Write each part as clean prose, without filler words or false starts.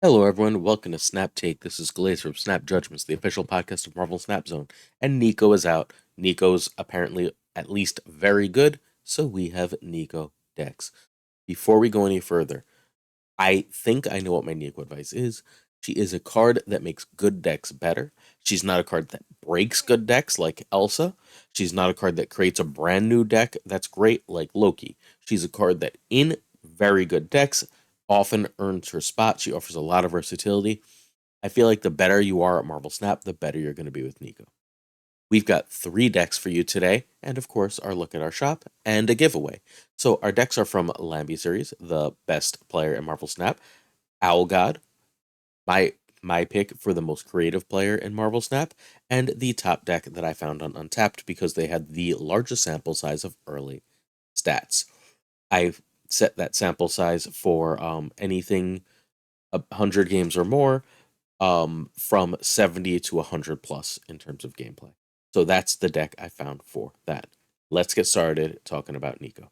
Hello, everyone. Welcome to Snap Take. This is Glaze from Snap Judgments, the official podcast of Marvel Snap Zone. And Nico is out. Nico's apparently at least very good, so we have Nico decks. Before we go any further, I think I know what my Nico advice is. She is a card that makes good decks better. She's not a card that breaks good decks like Elsa. She's not a card that creates a brand new deck that's great like Loki. She's a card that, in very good decks, often earns her spot. She offers a lot of versatility. I feel like the better you are at Marvel Snap, the better you're going to be with Nico. We've got 3 decks for you today, and of course, our look at our shop and a giveaway. So, our decks are from LambySeries, the best player in Marvel Snap. Owlgod, my my pick for the most creative player in Marvel Snap, and the top deck that I found on Untapped because they had the largest sample size of early stats. I've set that sample size for anything 100 games or more, from 70 to 100 plus in terms of gameplay. So that's the deck I found for that. Let's get started talking about Nico.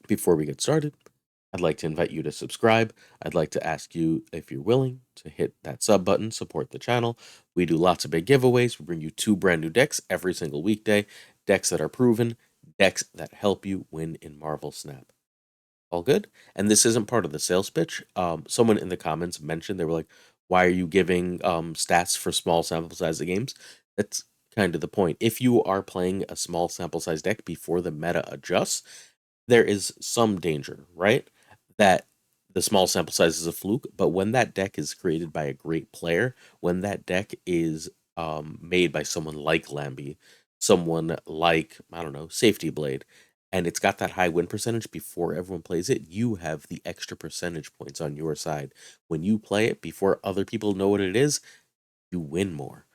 Before we get started, I'd like to invite you to subscribe. I'd like to ask you if you're willing to hit that sub button, support the channel. We do lots of big giveaways. We bring you 2 brand new decks every single weekday, decks that are proven, decks that help you win in Marvel Snap. All good? And this isn't part of the sales pitch. Someone in the comments mentioned, they were like, why are you giving stats for small sample size of games? That's kind of the point. If you are playing a small sample size deck before the meta adjusts, there is some danger, right? That the small sample size is a fluke, but when that deck is created by a great player, when that deck is made by someone like Lambi, someone like, I don't know, Safety Blade, and it's got that high win percentage before everyone plays it, you have the extra percentage points on your side. When you play it before other people know what it is, you win more.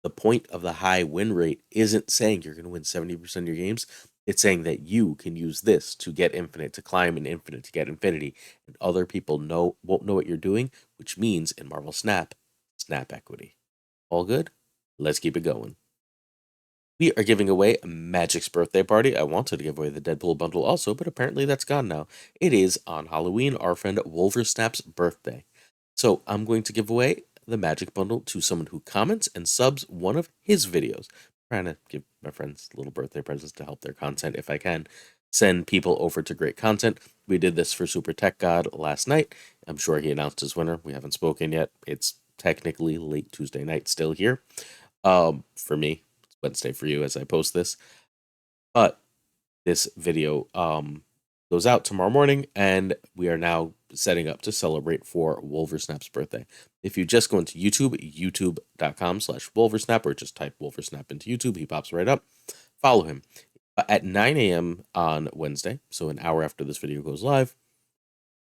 The point of the high win rate isn't saying you're going to win 70% of your games. It's saying that you can use this to get infinite, to climb in infinite, to get infinity, and other people won't know what you're doing, which means in Marvel Snap, snap equity. All good? Let's keep it going. We are giving away Magic's birthday party. I wanted to give away the Deadpool bundle also, but apparently that's gone now. It is on Halloween, our friend Wolversnap's birthday. So I'm going to give away the Magic bundle to someone who comments and subs one of his videos. I'm trying to give my friends little birthday presents to help their content if I can. Send people over to great content. We did this for Super Tech God last night. I'm sure he announced his winner. We haven't spoken yet. It's technically late Tuesday night still here. For me, Wednesday for you as I post this. But this video goes out tomorrow morning, and we are now setting up to celebrate for Wolversnap's birthday. If you just go into YouTube, youtube.com/Wolversnap, or just type Wolversnap into YouTube, he pops right up. Follow him. At 9 a.m. on Wednesday, so an hour after this video goes live,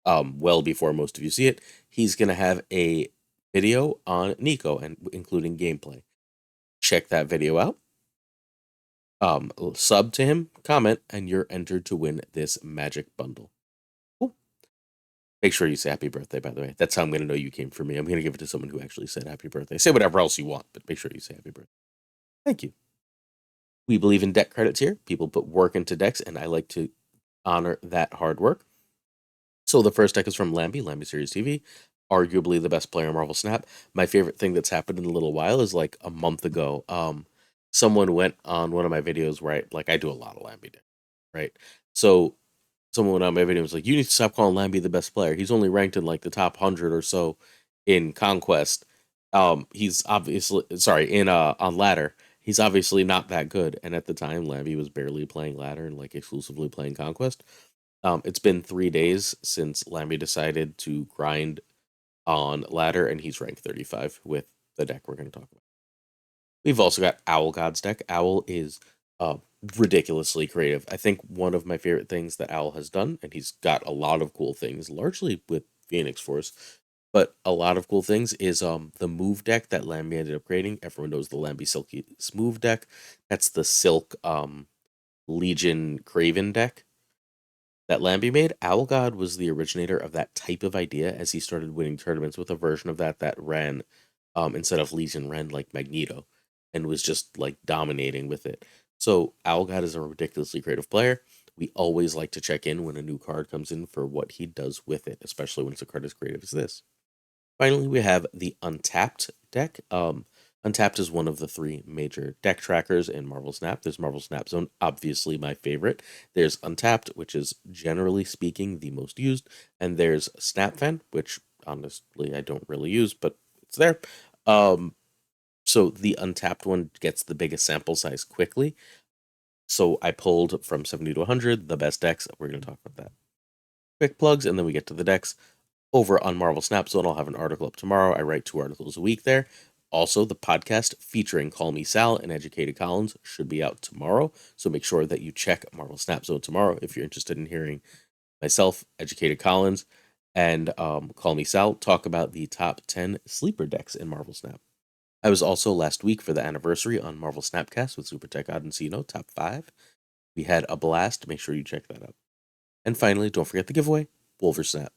well before most of you see it, he's going to have a video on Nico, and including gameplay. Check that video out. Sub to him, comment, and you're entered to win this magic bundle. Cool. Make sure you say happy birthday, by the way. That's how I'm going to know you came for me. I'm going to give it to someone who actually said happy birthday. Say whatever else you want, but make sure you say happy birthday. Thank you. We believe in deck credits here. People put work into decks, and I like to honor that hard work. So the first deck is from LambySeries TV, arguably the best player in Marvel Snap. My favorite thing that's happened in a little while is like a month ago. Someone went on one of my videos where I do a lot of Lamby deck, right? So someone went on my video and was like, "You need to stop calling Lamby the best player. He's only ranked in like the top 100 or so in Conquest. He's obviously in on ladder. He's obviously not that good." And at the time, Lamby was barely playing ladder and like exclusively playing Conquest. It's been 3 days since Lamby decided to grind on ladder, and he's ranked 35 with the deck we're going to talk about. We've also got Owlgod's deck. Owl is ridiculously creative. I think one of my favorite things that Owl has done, and he's got a lot of cool things, largely with Phoenix Force, but a lot of cool things is the move deck that Lamby ended up creating. Everyone knows the Lamby Silky Smooth deck. That's the Silk Legion Craven deck that Lamby made. Owlgod was the originator of that type of idea as he started winning tournaments with a version of that ran instead of Legion ran like Magneto and was just like dominating with it. So Owlgod is a ridiculously creative player. We always like to check in when a new card comes in for what he does with it, especially when it's a card as creative as this. Finally, we have the Untapped deck. Untapped is one of the three major deck trackers in Marvel Snap. There's Marvel Snap Zone, obviously my favorite. There's Untapped, which is generally speaking the most used, and there's SnapFan, which honestly I don't really use, but it's there. Um, so the Untapped one gets the biggest sample size quickly. So I pulled from 70 to 100 the best decks. We're going to talk about that. Quick plugs, and then we get to the decks. Over on Marvel Snap Zone, I'll have an article up tomorrow. I write 2 articles a week there. Also, the podcast featuring Call Me Sal and Educated Collins should be out tomorrow. So make sure that you check Marvel Snap Zone tomorrow if you're interested in hearing myself, Educated Collins, and Call Me Sal talk about the top 10 sleeper decks in Marvel Snap. I was also last week for the anniversary on Marvel Snapcast with Super Tech Odd and Cino, top 5. We had a blast. Make sure you check that out. And finally, don't forget the giveaway, Wolver Snap.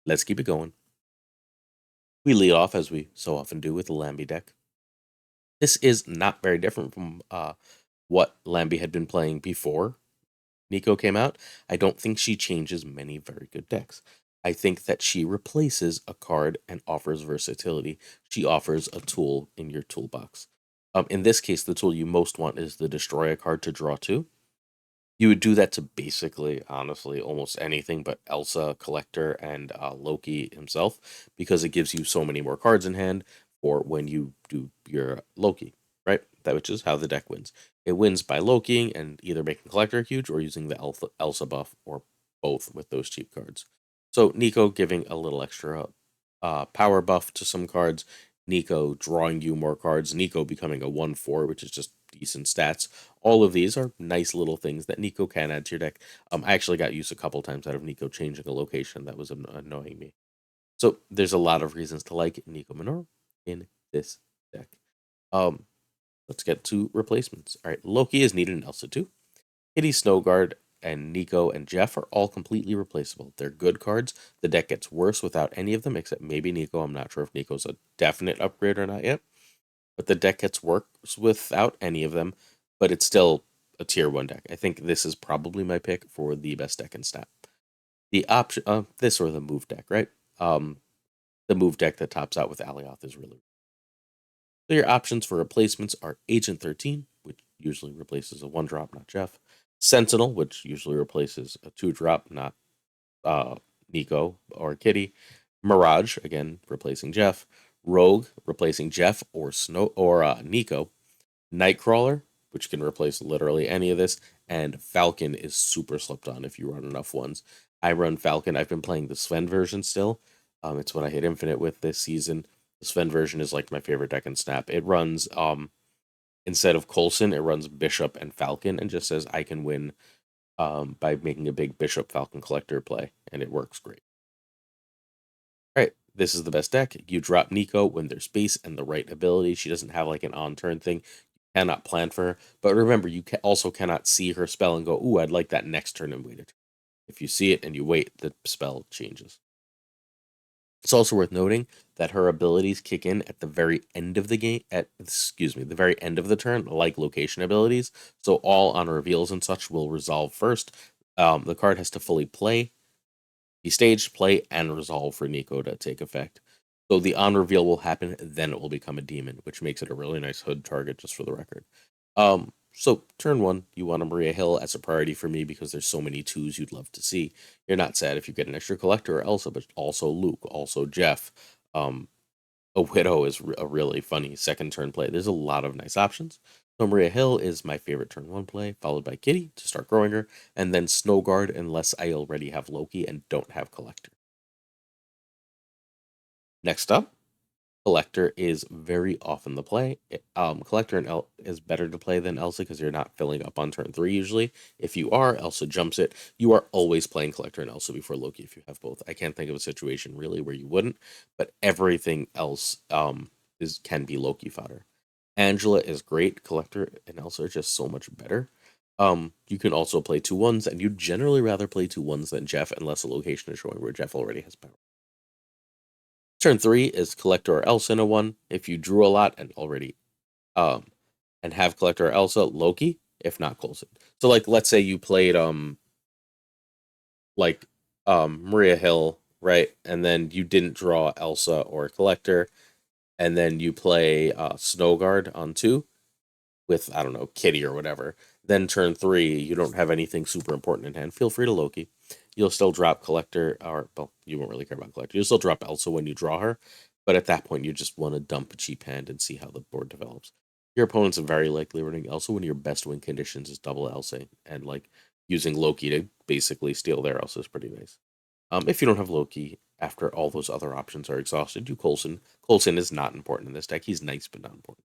Let's keep it going. We lead off, as we so often do, with the Lambi deck. This is not very different from what Lambi had been playing before Nico came out. I don't think she changes many very good decks. I think that she replaces a card and offers versatility. She offers a tool in your toolbox. In this case, the tool you most want is the Destroy a card to draw 2. You would do that to basically, honestly, almost anything but Elsa, Collector, and Loki himself, because it gives you so many more cards in hand for when you do your Loki, right? That which is how the deck wins. It wins by Lokiing and either making Collector huge or using the Elsa buff, or both with those cheap cards. So Nico giving a little extra power buff to some cards, Nico drawing you more cards, Nico becoming a 1/4, which is just decent stats. All of these are nice little things that Nico can add to your deck. I actually got used a couple times out of Nico changing a location that was annoying me. So there's a lot of reasons to like Nico Minoru in this deck. Um, let's get to replacements. All right, Loki is needed in Elsa 2. Kitty, Snowguard, and Nico and Jeff are all completely replaceable. They're good cards. The deck gets worse without any of them, except maybe Nico. I'm not sure if Nico's a definite upgrade or not yet. But the deck gets worse without any of them, but it's still a tier 1 deck. I think this is probably my pick for the best deck in Snap. The option, this or the move deck, right? The move deck that tops out with Alioth is really. So your options for replacements are Agent 13, which usually replaces a 1-drop, not Jeff. Sentinel, which usually replaces a 2-drop, not Nico or Kitty. Mirage, again replacing Jeff. Rogue, replacing Jeff or Nico. Nightcrawler, which can replace literally any of this, and Falcon is super slept on if you run enough ones. I run Falcon. I've been playing the Sven version still. It's what I hit Infinite with this season. The Sven version is like my favorite deck in Snap. It runs instead of Coulson, it runs Bishop and Falcon, and just says I can win by making a big Bishop Falcon Collector play, and it works great. All right, this is the best deck. You drop Nico when there's space and the right ability. She doesn't have like an on-turn thing. Cannot plan for her. But remember, you also cannot see her spell and go, ooh, I'd like that next turn and wait it. If you see it and you wait, the spell changes. It's also worth noting that her abilities kick in at the very end of the game, the very end of the turn, like location abilities. So all on reveals and such will resolve first. The card has to fully be staged, play, and resolve for Nico to take effect. So the on reveal will happen, then it will become a demon, which makes it a really nice hood target, just for the record. So turn 1, you want a Maria Hill as a priority for me because there's so many 2s you'd love to see. You're not sad if you get an extra Collector or Elsa, but also Luke, also Jeff. A Widow is a really funny second turn play. There's a lot of nice options. So Maria Hill is my favorite turn 1 play, followed by Kitty to start growing her, and then Snowguard unless I already have Loki and don't have Collector. Next up, Collector is very often the play. Collector is better to play than Elsa because you're not filling up on turn 3 usually. If you are, Elsa jumps it. You are always playing Collector and Elsa before Loki if you have both. I can't think of a situation really where you wouldn't, but everything else can be Loki fodder. Angela is great. Collector and Elsa are just so much better. You can also play 2/1s, and you'd generally rather play 2/1s than Jeff unless a location is showing where Jeff already has power. Turn 3 is Collector or Elsa in a 1. If you drew a lot and already and have Collector or Elsa, Loki. if not Coulson. So like let's say you played like Maria Hill, right? And then you didn't draw Elsa or Collector, and then you play Snowguard on 2 with, I don't know, Kitty or whatever. Then turn 3, you don't have anything super important in hand. Feel free to Loki. You'll still drop Collector, or, well, you won't really care about Collector. You'll still drop Elsa when you draw her, but at that point, you just want to dump a cheap hand and see how the board develops. Your opponent's very likely running Elsa when your best win conditions is double Elsa, and like using Loki to basically steal their Elsa is pretty nice. If you don't have Loki, after all those other options are exhausted, do Coulson. Coulson is not important in this deck. He's nice, but not important.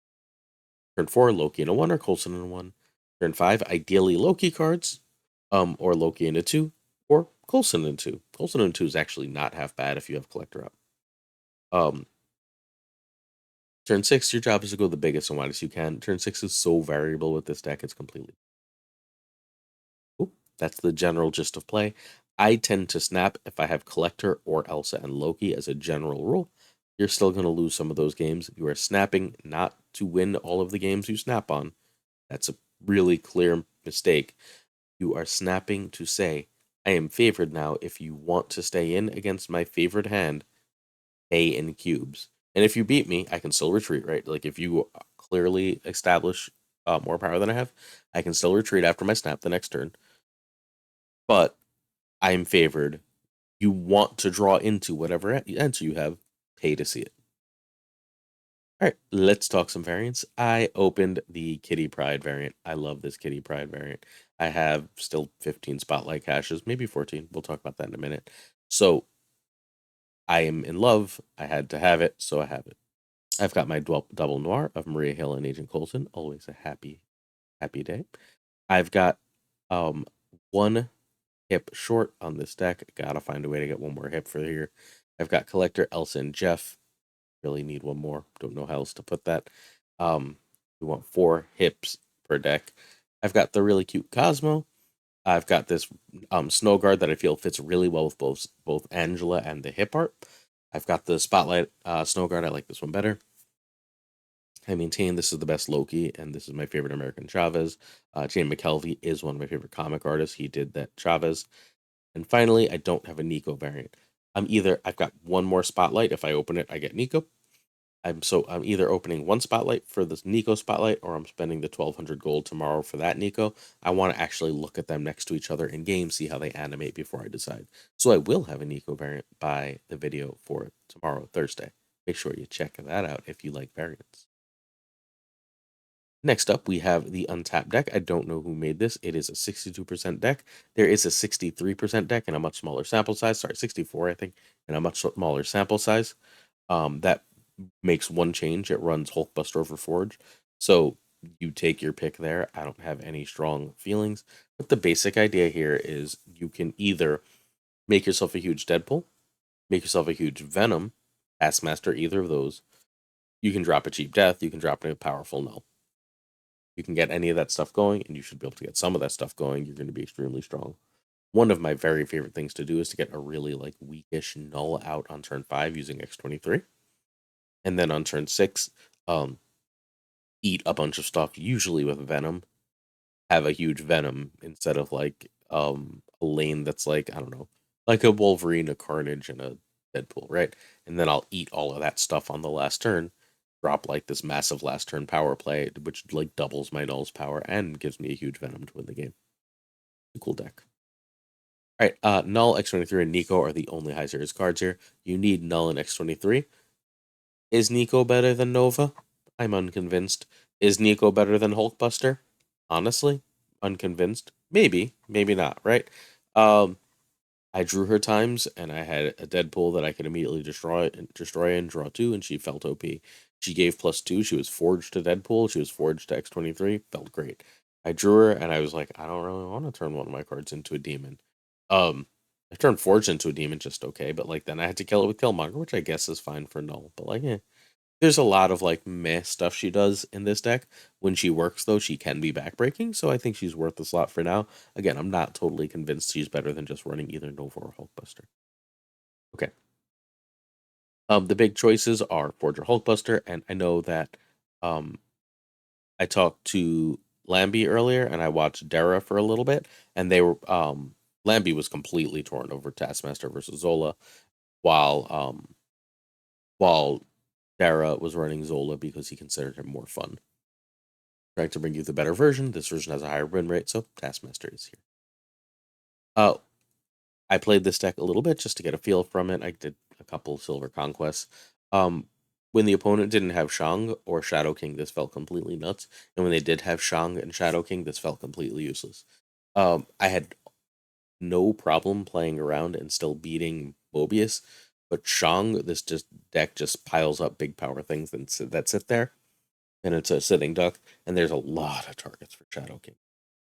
Turn 4, Loki in a 1 or Coulson in a 1. Turn 5, ideally Loki cards, or Loki in a 2, or Coulson in 2. Coulson in 2 is actually not half bad if you have Collector up. Um, turn 6, your job is to go the biggest and widest you can. Turn 6 is so variable with this deck, it's completely. Ooh, that's the general gist of play. I tend to snap if I have Collector or Elsa and Loki as a general rule. You're still going to lose some of those games. You are snapping not to win all of the games you snap on. That's a really clear mistake. You are snapping to say, I am favored now. If you want to stay in against my favorite hand, pay in cubes. And if you beat me, I can still retreat, right? Like if you clearly establish more power than I have, I can still retreat after my snap the next turn. But I'm favored. You want to draw into whatever answer you have, pay to see it. All right, let's talk some variants. I opened the Kitty Pride variant. I love this Kitty Pride variant. I have still 15 spotlight caches, maybe 14. We'll talk about that in a minute. So I am in love. I had to have it, so I have it. I've got my double noir of Maria Hill and Agent Coulson. Always a happy, happy day. I've got um one hip short on this deck. Gotta find a way to get one more hip for here. I've got Collector, Elsa, and Jeff. Really need one more. Don't know how else to put that. We want 4 hips per deck. I've got the really cute Cosmo. I've got this Snow Guard that I feel fits really well with both Angela and the hip art. I've got the Spotlight Snow Guard. I like this one better. I maintain this is the best Loki, and this is my favorite American Chavez. Jane McKelvey is one of my favorite comic artists. He did that Chavez. And finally, I don't have a Nico variant. I've got one more Spotlight. If I open it, I get Nico. I'm either opening one spotlight for this Nico spotlight, or I'm spending the 1,200 gold tomorrow for that Nico. I want to actually look at them next to each other in game, see how they animate before I decide. So I will have a Nico variant by the video for tomorrow, Thursday. Make sure you check that out if you like variants. Next up, we have the Untapped deck. I don't know who made this. It is a 62% deck. There is a 63% deck in a much smaller sample size. Sorry, 64, I think, in a much smaller sample size. That makes one change. It runs Hulkbuster over Forge. So you take your pick there. I don't have any strong feelings. But the basic idea here is you can either make yourself a huge Deadpool, make yourself a huge Venom, Taskmaster, either of those. You can drop a cheap Death. You can drop a powerful Null. You can get any of that stuff going, and you should be able to get some of that stuff going. You're going to be extremely strong. One of my very favorite things to do is to get a really like weakish Null out on turn 5 using X23. And then on turn 6, eat a bunch of stuff, usually with Venom, have a huge Venom instead of like a lane that's like, I don't know, like a Wolverine, a Carnage, and a Deadpool, right? And then I'll eat all of that stuff on the last turn, drop like this massive last turn power play, which like doubles my Null's power and gives me a huge Venom to win the game. A cool deck. All right, Null, X23, and Nico are the only high series cards here. You need Null and X23. Is Nico better than Nova? I'm unconvinced. Is Nico better than Hulkbuster? Honestly, unconvinced. Maybe, maybe not, right? I drew her times, and I had a Deadpool that I could immediately destroy and draw 2, and she felt OP. She gave +2. She was forged to Deadpool. She was forged to X23. Felt great. I drew her, and I was like, I don't really want to turn one of my cards into a demon. I turned Forged into a demon just okay, but like then I had to kill it with Killmonger, which I guess is fine for Null. But like, there's a lot of like meh stuff she does in this deck. When she works, though, she can be backbreaking, so I think she's worth the slot for now. Again, I'm not totally convinced she's better than just running either Nova or Hulkbuster. Okay. The big choices are Forge or Hulkbuster, and I know that I talked to Lambi earlier, and I watched Dara for a little bit, and they were Lambi was completely torn over Taskmaster versus Zola, while while Dara was running Zola because he considered him more fun. Trying to bring you the better version. This version has a higher win rate, so Taskmaster is here. Uh, I played this deck a little bit just to get a feel from it. I did a couple Silver Conquests. When the opponent didn't have Shang or Shadow King, this felt completely nuts. And when they did have Shang and Shadow King, this felt completely useless. I had no problem playing around and still beating Mobius, but Shang, this just deck just piles up big power things that sit there, and it's a sitting duck, and there's a lot of targets for Shadow King.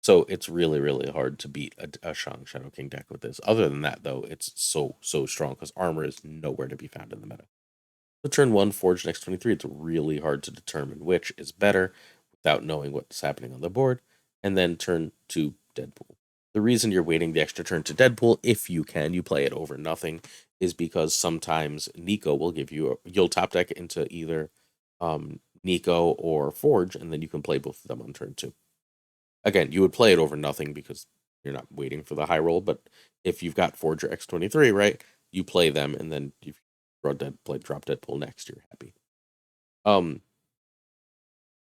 So it's really, really hard to beat a Shang Shadow King deck with this. Other than that, though, it's so strong because armor is nowhere to be found in the meta. So turn 1, Forge next 23, it's really hard to determine which is better without knowing what's happening on the board. And then turn 2, Deadpool. The reason you're waiting the extra turn to Deadpool, if you can, you play it over nothing, is because sometimes Nico will give you you'll top deck into either Nico or Forge, and then you can play both of them on turn 2. Again, you would play it over nothing because you're not waiting for the high roll, but if you've got Forge or X23, right, you play them, and then you drop Deadpool next, you're happy.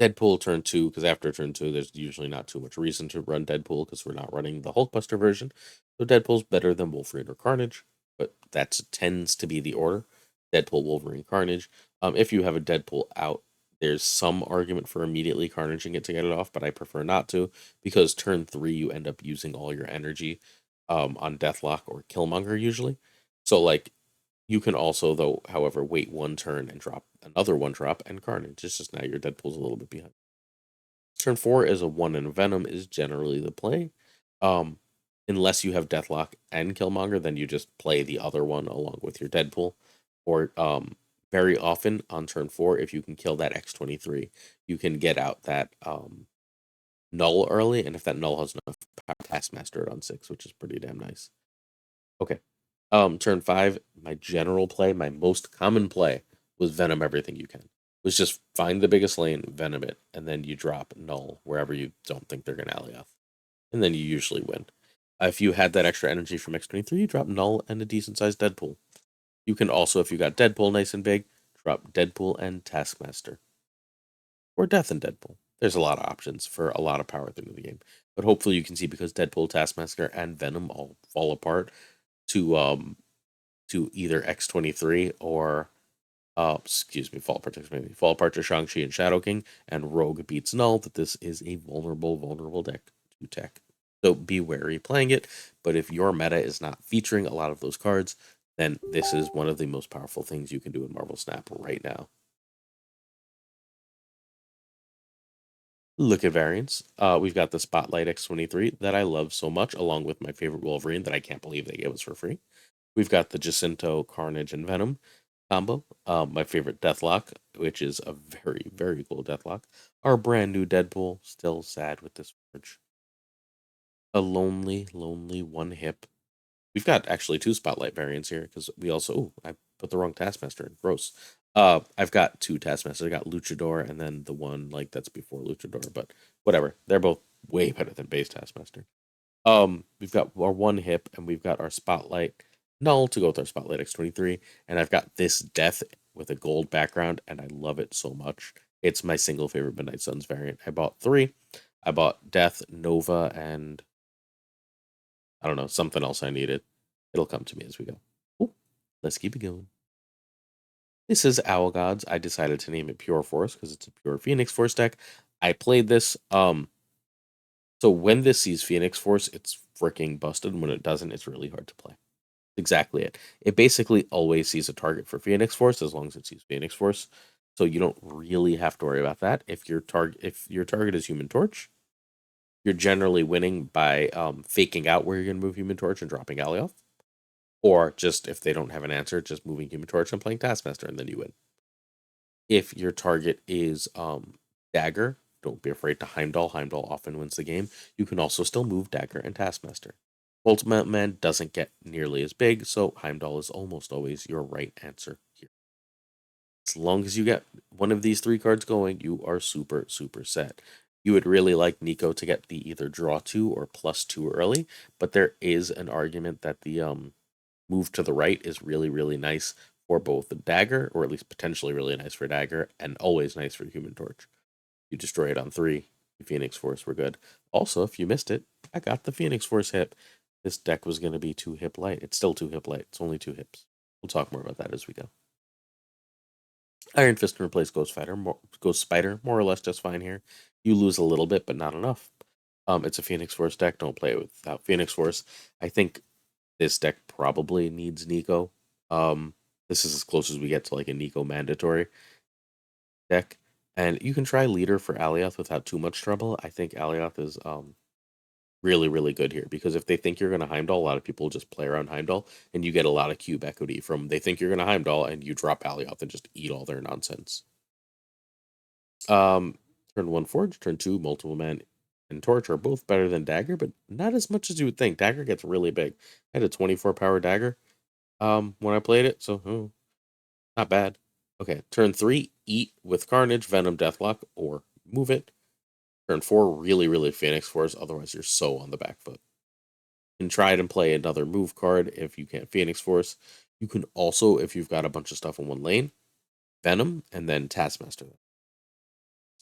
Deadpool turn 2, because after turn 2, there's usually not too much reason to run Deadpool because we're not running the Hulkbuster version. So Deadpool's better than Wolverine or Carnage, but that tends to be the order. Deadpool, Wolverine, Carnage. If you have a Deadpool out, there's some argument for immediately Carnaging it to get it off, but I prefer not to, because turn 3, you end up using all your energy on Deathlock or Killmonger usually. So, like, you can also, though, however, wait one turn and drop another one drop and Carnage. It's just now your Deadpool's a little bit behind. Turn 4 is a 1 and Venom is generally the play. Unless you have Deathlock and Killmonger, then you just play the other one along with your Deadpool. Or very often on turn 4, if you can kill that X23, you can get out that null early, and if that null has enough power, Taskmaster it on 6, which is pretty damn nice. Okay. Turn 5, my general play, my most common play was Venom everything you can. Was just find the biggest lane, Venom it, and then you drop null wherever you don't think they're gonna alley off. And then you usually win. If you had that extra energy from X23, you drop null and a decent sized Deadpool. You can also, if you got Deadpool nice and big, drop Deadpool and Taskmaster. Or Death and Deadpool. There's a lot of options for a lot of power through the game. But hopefully you can see, because Deadpool, Taskmaster, and Venom all fall apart to either X23 or Fall Apart to Shang-Chi and Shadow King, and Rogue beats Null, that this is a vulnerable deck to tech. So be wary playing it, but if your meta is not featuring a lot of those cards, then this is one of the most powerful things you can do in Marvel Snap right now. Look at variants. We've got the Spotlight X23 that I love so much, along with my favorite Wolverine that I can't believe they gave us for free. We've got the Jacinto, Carnage, and Venom combo. My favorite Deathlock, which is a very, very cool Deathlock. Our brand new Deadpool, still sad with this Forge. A lonely, lonely one hip. We've got actually 2 Spotlight variants here, because we also, I put the wrong Taskmaster in. Gross. I've got 2 Taskmasters. I got Luchador and then the one like that's before Luchador, but whatever. They're both way better than base Taskmaster. We've got our one hip, and we've got our Spotlight Null to go with our Spotlight X23, and I've got this Death with a gold background, and I love it so much. It's my single favorite Midnight Suns variant. I bought 3. I bought Death, Nova, and I don't know, something else I needed. It'll come to me as we go. Ooh, let's keep it going. This is Owlgods. I decided to name it Pure Force because it's a pure Phoenix Force deck. I played this. So when this sees Phoenix Force, it's freaking busted. And when it doesn't, it's really hard to play. Exactly it. It basically always sees a target for Phoenix Force as long as it sees Phoenix Force. So you don't really have to worry about that. If your target is Human Torch, you're generally winning by faking out where you're going to move Human Torch and dropping Alley off. Or just, if they don't have an answer, just moving Human Torch and playing Taskmaster, and then you win. If your target is Dagger, don't be afraid to Heimdall. Heimdall often wins the game. You can also still move Dagger and Taskmaster. Ultimate Man doesn't get nearly as big, so Heimdall is almost always your right answer here. As long as you get one of these 3 cards going, you are super, super set. You would really like Nico to get the either draw 2 or +2 early, but there is an argument that the move to the right is really, really nice for both the dagger, or at least potentially really nice for dagger, and always nice for Human Torch. You destroy it on 3, Phoenix Force, we're good. Also, if you missed it, I got the Phoenix Force hip. This deck was going to be 2 hip light. It's still 2 hip light. It's only 2 hips. We'll talk more about that as we go. Iron Fist can replace Ghost Spider, more or less just fine here. You lose a little bit, but not enough. It's a Phoenix Force deck. Don't play it without Phoenix Force. I think this deck probably needs Nico. This is as close as we get to like a Nico mandatory deck. And you can try Leader for Alioth without too much trouble. I think Alioth is really, really good here, because if they think you're going to Heimdall, a lot of people just play around Heimdall, and you get a lot of cube equity from they think you're going to Heimdall, and you drop Alioth and just eat all their nonsense. Turn 1 Forge, turn 2 Multiple Man and Torch are both better than Dagger, but not as much as you would think. Dagger gets really big. I had a 24 power Dagger when I played it, so not bad. Okay, turn 3, Eat with Carnage, Venom, Deathlock, or move it. Turn 4, really, really Phoenix Force, otherwise you're so on the back foot. You can try it and play another move card if you can't Phoenix Force. You can also, if you've got a bunch of stuff in one lane, Venom, and then Taskmaster.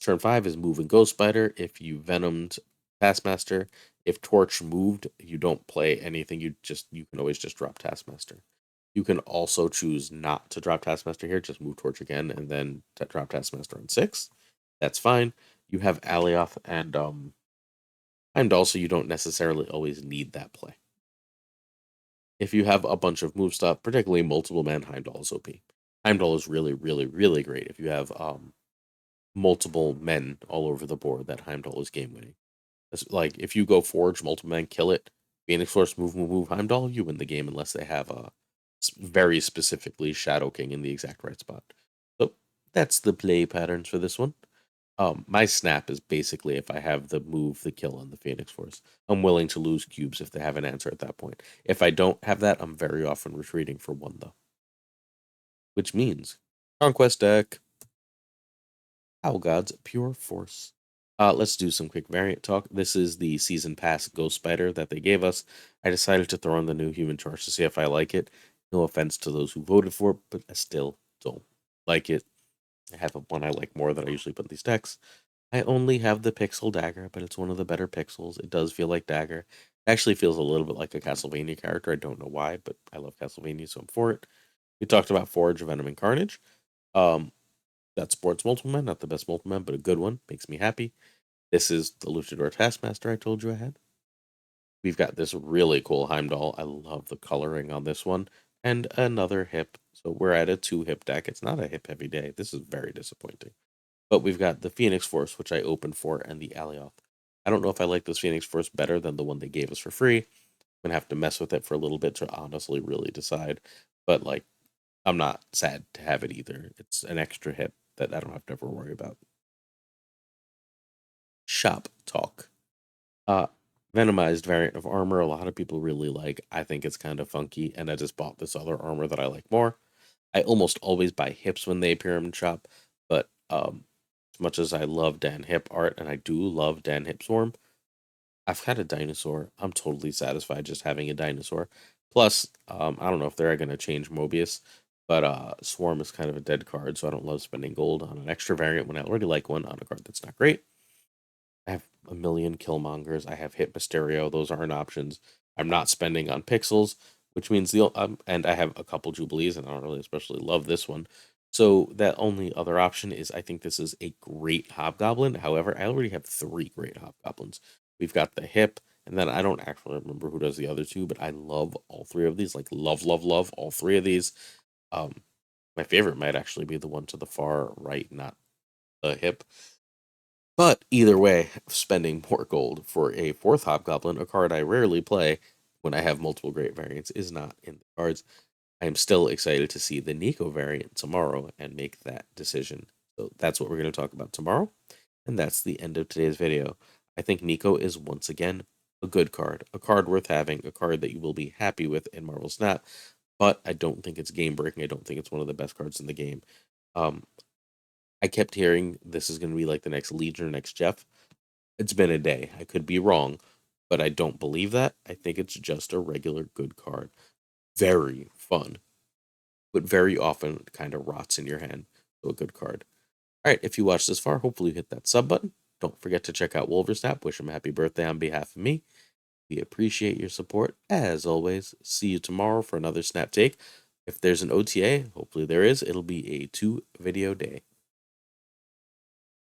Turn 5 is move and Ghost Spider. If you Venomed Taskmaster, if Torch moved, you don't play anything. You can always just drop Taskmaster. You can also choose not to drop Taskmaster here, just move Torch again, and then drop Taskmaster on 6. That's fine. You have Alioth and also you don't necessarily always need that play. If you have a bunch of move stuff, particularly multiple man, Heimdall is OP. Heimdall is really, really, really great if you have multiple men all over the board. That Heimdall is game winning. Like if you go Forge, multiple men, kill it, Phoenix Force, move, Heimdall, you win the game unless they have a very specifically Shadow King in the exact right spot. So that's the play patterns for this one. My snap is basically if I have the move, the kill, and the Phoenix Force. I'm willing to lose cubes if they have an answer at that point. If I don't have that, I'm very often retreating for 1, though. Which means Conquest deck, Owlgod's Pure Force. Let's do some quick variant talk. This is the Season Pass Ghost Spider that they gave us. I decided to throw in the new Human Torch to see if I like it. No offense to those who voted for it, but I still don't like it. I have one I like more that I usually put in these decks. I only have the Pixel Dagger, but it's one of the better pixels. It does feel like Dagger. It actually feels a little bit like a Castlevania character. I don't know why, but I love Castlevania, so I'm for it. We talked about Forge, Venom, and Carnage. That Sports Multiple Man, not the best Multiple Man, but a good one. Makes me happy. This is the Luchador Taskmaster I told you I had. We've got this really cool Heimdall. I love the coloring on this one. And another hip. So we're at a 2 hip deck. It's not a hip heavy day. This is very disappointing. But we've got the Phoenix Force, which I opened for, and the Alioth. I don't know if I like this Phoenix Force better than the one they gave us for free. I'm gonna have to mess with it for a little bit to honestly really decide. But like, I'm not sad to have it either. It's an extra hip that I don't have to ever worry about. Shop talk. Uh Venomized variant of armor. A lot of people really like. I think it's kind of funky, and I just bought this other armor that I like more. I almost always buy hips when they appear in shop, but as much as I love Dan Hip art, and I do love Dan Hip Swarm, I've had a dinosaur. I'm totally satisfied just having a dinosaur. Plus, I don't know if they're going to change Mobius, but Swarm is kind of a dead card, so I don't love spending gold on an extra variant when I already like one on a card that's not great. I have a million Killmongers. I have Hit Mysterio. Those aren't options. I'm not spending on pixels, which means and I have a couple Jubilees, and I don't really especially love this one. So that only other option is I think this is a great Hobgoblin. However, I already have 3 great Hobgoblins. We've got the Hip, and then I don't actually remember who does the other 2, but I love all 3 of these. Like love, love, love all 3 of these. Um, my favorite might actually be the one to the far right, not the Hip. But either way, spending more gold for a 4th Hobgoblin, a card I rarely play when I have multiple great variants, is not in the cards. I am still excited to see the Nico variant tomorrow and make that decision. So that's what we're going to talk about tomorrow. And that's the end of today's video. I think Nico is once again a good card, a card worth having, a card that you will be happy with in Marvel Snap. But I don't think it's game breaking. I don't think it's one of the best cards in the game. Um, I kept hearing this is going to be like the next Legion or next Jeff. It's been a day. I could be wrong, but I don't believe that. I think it's just a regular good card. Very fun, but very often it kind of rots in your hand. So a good card. All right, if you watched this far, hopefully you hit that sub button. Don't forget to check out Wolversnap. Wish him a happy birthday on behalf of me. We appreciate your support. As always, see you tomorrow for another Snap Take. If there's an OTA, hopefully there is, it'll be a 2-video day.